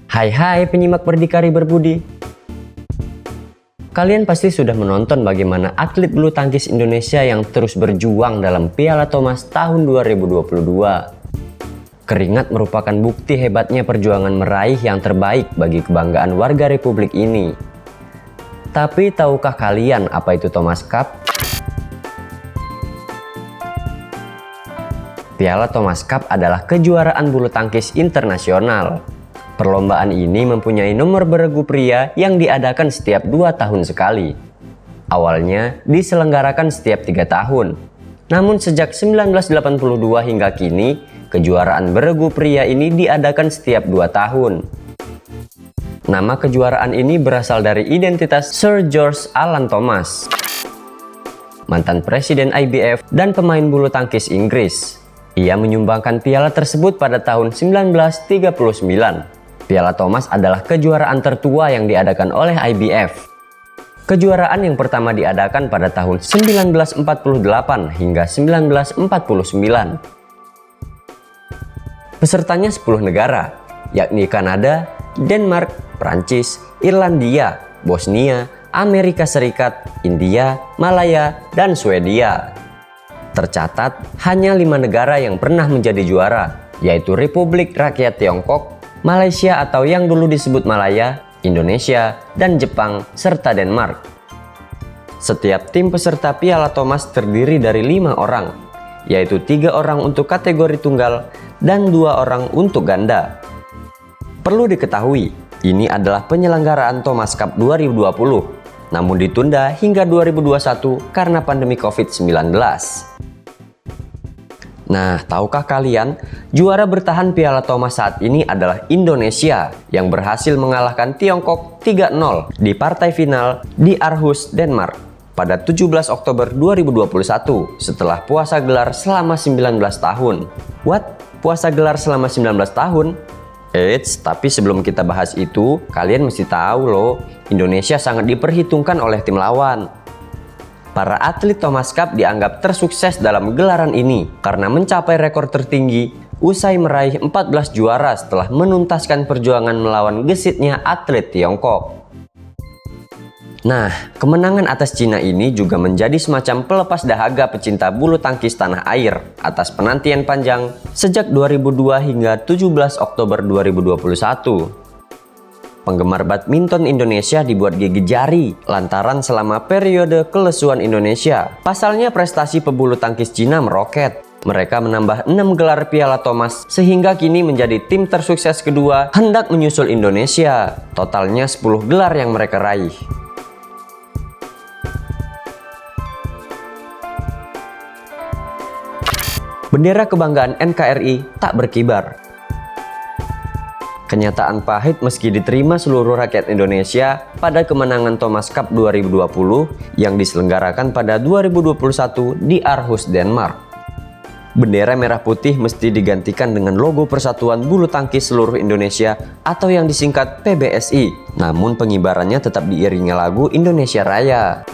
Hai penyimak Berdikari Berbudi. Kalian pasti sudah menonton bagaimana atlet bulu tangkis Indonesia yang terus berjuang dalam Piala Thomas tahun 2022. Keringat merupakan bukti hebatnya perjuangan meraih yang terbaik bagi kebanggaan warga Republik ini. Tapi tahukah kalian apa itu Thomas Cup? Piala Thomas Cup adalah kejuaraan bulu tangkis internasional. Perlombaan ini mempunyai nomor beregu pria yang diadakan setiap 2 tahun sekali. Awalnya diselenggarakan setiap 3 tahun. Namun sejak 1982 hingga kini, kejuaraan beregu pria ini diadakan setiap 2 tahun. Nama kejuaraan ini berasal dari identitas Sir George Alan Thomas, mantan presiden IBF dan pemain bulu tangkis Inggris. Ia menyumbangkan piala tersebut pada tahun 1939. Piala Thomas adalah kejuaraan tertua yang diadakan oleh IBF. Kejuaraan yang pertama diadakan pada tahun 1948 hingga 1949. Pesertanya 10 negara, yakni Kanada, Denmark, Prancis, Irlandia, Bosnia, Amerika Serikat, India, Malaya, dan Swedia. Tercatat hanya 5 negara yang pernah menjadi juara, yaitu Republik Rakyat Tiongkok, Malaysia atau yang dulu disebut Malaya, Indonesia, dan Jepang, serta Denmark. Setiap tim peserta Piala Thomas terdiri dari 5 orang, yaitu 3 orang untuk kategori tunggal dan 2 orang untuk ganda. Perlu diketahui, ini adalah penyelenggaraan Thomas Cup 2020, namun ditunda hingga 2021 karena pandemi COVID-19. Nah, tahukah kalian, juara bertahan Piala Thomas saat ini adalah Indonesia yang berhasil mengalahkan Tiongkok 3-0 di partai final di Aarhus, Denmark pada 17 Oktober 2021 setelah puasa gelar selama 19 tahun. What? Puasa gelar selama 19 tahun? Eits, tapi sebelum kita bahas itu, kalian mesti tahu loh, Indonesia sangat diperhitungkan oleh tim lawan. Para atlet Thomas Cup dianggap tersukses dalam gelaran ini karena mencapai rekor tertinggi usai meraih 14 juara setelah menuntaskan perjuangan melawan gesitnya atlet Tiongkok. Nah, kemenangan atas Cina ini juga menjadi semacam pelepas dahaga pecinta bulu tangkis tanah air atas penantian panjang sejak 2002 hingga 17 Oktober 2021. Penggemar badminton Indonesia dibuat gigit jari lantaran selama periode kelesuan Indonesia, pasalnya prestasi pebulu tangkis Cina meroket. Mereka menambah 6 gelar Piala Thomas sehingga kini menjadi tim tersukses kedua hendak menyusul Indonesia. Totalnya 10 gelar yang mereka raih. Bendera kebanggaan NKRI tak berkibar. Kenyataan pahit meski diterima seluruh rakyat Indonesia pada kemenangan Thomas Cup 2020 yang diselenggarakan pada 2021 di Aarhus, Denmark. Bendera merah putih mesti digantikan dengan logo Persatuan Bulu Tangkis Seluruh Indonesia atau yang disingkat PBSI. Namun pengibarannya tetap diiringi lagu Indonesia Raya.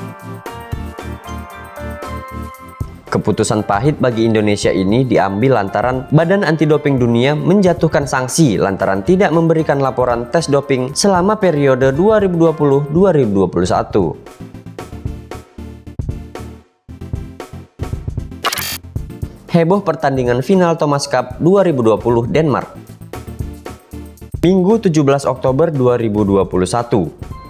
Keputusan pahit bagi Indonesia ini diambil lantaran Badan Anti Doping Dunia menjatuhkan sanksi lantaran tidak memberikan laporan tes doping selama periode 2020-2021. Heboh pertandingan final Thomas Cup 2020 Denmark. Minggu 17 Oktober 2021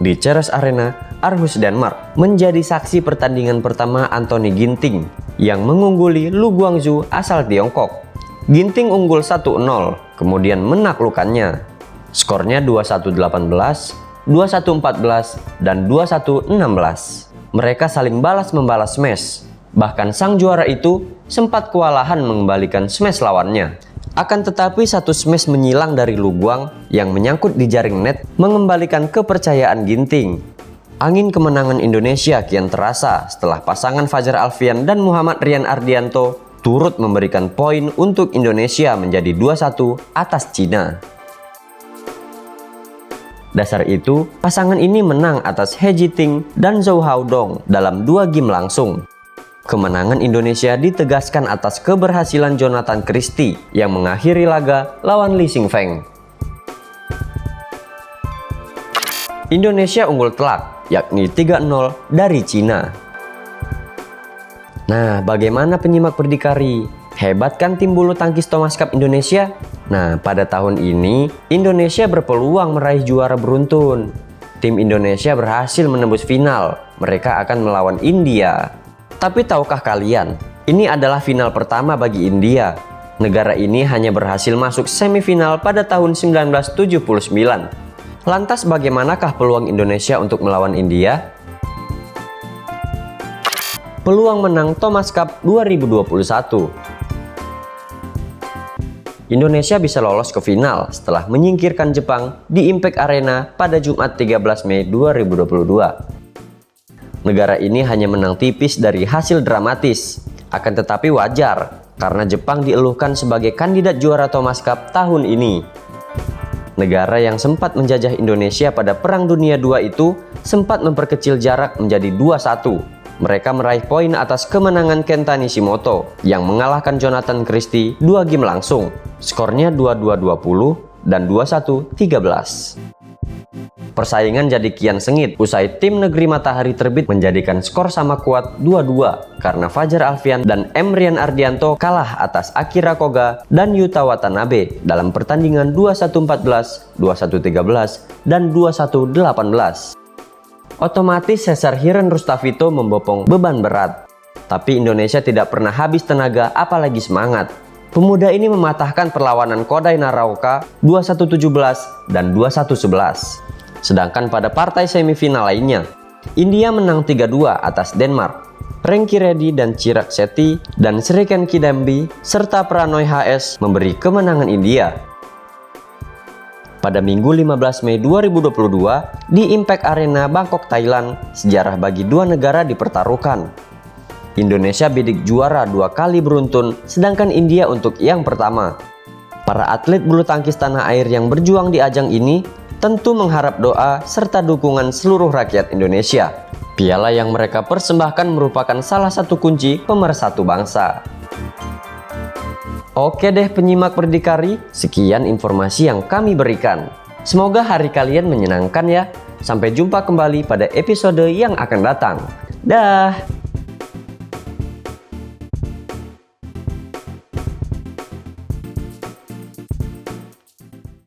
di Ceres Arena, Aarhus, Denmark menjadi saksi pertandingan pertama Anthony Ginting yang mengungguli Lu Guangzhou asal Tiongkok. Ginting unggul 1-0, kemudian menaklukkannya. Skornya 21-18, 21-14, dan 21-16. Mereka saling balas-membalas smash. Bahkan sang juara itu sempat kewalahan mengembalikan smash lawannya. Akan tetapi satu smash menyilang dari Lu Guang yang menyangkut di jaring net mengembalikan kepercayaan Ginting. Angin kemenangan Indonesia kian terasa setelah pasangan Fajar Alfian dan Muhammad Rian Ardianto turut memberikan poin untuk Indonesia menjadi 2-1 atas Cina. Dasar itu, pasangan ini menang atas He Jiting dan Zhou Haodong dalam 2 game langsung. Kemenangan Indonesia ditegaskan atas keberhasilan Jonathan Christie yang mengakhiri laga lawan Lee Xing Feng. Indonesia unggul telak, yakni 3-0 dari Cina. Nah, bagaimana penyimak berdikari? Hebat kan tim bulu tangkis Thomas Cup Indonesia? Nah, pada tahun ini, Indonesia berpeluang meraih juara beruntun. Tim Indonesia berhasil menembus final. Mereka akan melawan India. Tapi tahukah kalian, ini adalah final pertama bagi India. Negara ini hanya berhasil masuk semifinal pada tahun 1979. Lantas bagaimanakah peluang Indonesia untuk melawan India? Peluang menang Thomas Cup 2021. Indonesia bisa lolos ke final setelah menyingkirkan Jepang di Impact Arena pada Jumat 13 Mei 2022. Negara ini hanya menang tipis dari hasil dramatis, akan tetapi wajar karena Jepang dieluhkan sebagai kandidat juara Thomas Cup tahun ini. Negara yang sempat menjajah Indonesia pada Perang Dunia II itu sempat memperkecil jarak menjadi 2-1. Mereka meraih poin atas kemenangan Kenta Nishimoto yang mengalahkan Jonathan Christie 2 game langsung. Skornya 22-20 dan 21-13. Persaingan jadi kian sengit usai tim negeri matahari terbit menjadikan skor sama kuat 2-2 karena Fajar Alfian dan Emrian Ardianto kalah atas Akira Koga dan Yuta Watanabe dalam pertandingan 21-14, 21-13, dan 21-18. Otomatis Cesar Hiren Rustavito membopong beban berat. Tapi Indonesia tidak pernah habis tenaga apalagi semangat. Pemuda ini mematahkan perlawanan Kodai Naraoka 21-17 dan 21-11. Sedangkan pada partai semifinal lainnya, India menang 3-2 atas Denmark. Renki Reddy dan Chirag Shetty dan Sriken Kidambi serta Pranoy HS memberi kemenangan India. Pada Minggu 15 Mei 2022 di Impact Arena Bangkok, Thailand, sejarah bagi dua negara dipertaruhkan. Indonesia bidik juara 2 kali beruntun, sedangkan India untuk yang pertama. Para atlet bulu tangkis tanah air yang berjuang di ajang ini tentu mengharap doa serta dukungan seluruh rakyat Indonesia. Piala yang mereka persembahkan merupakan salah satu kunci pemersatu bangsa. Oke deh penyimak berdikari, sekian informasi yang kami berikan. Semoga hari kalian menyenangkan ya. Sampai jumpa kembali pada episode yang akan datang. Dah.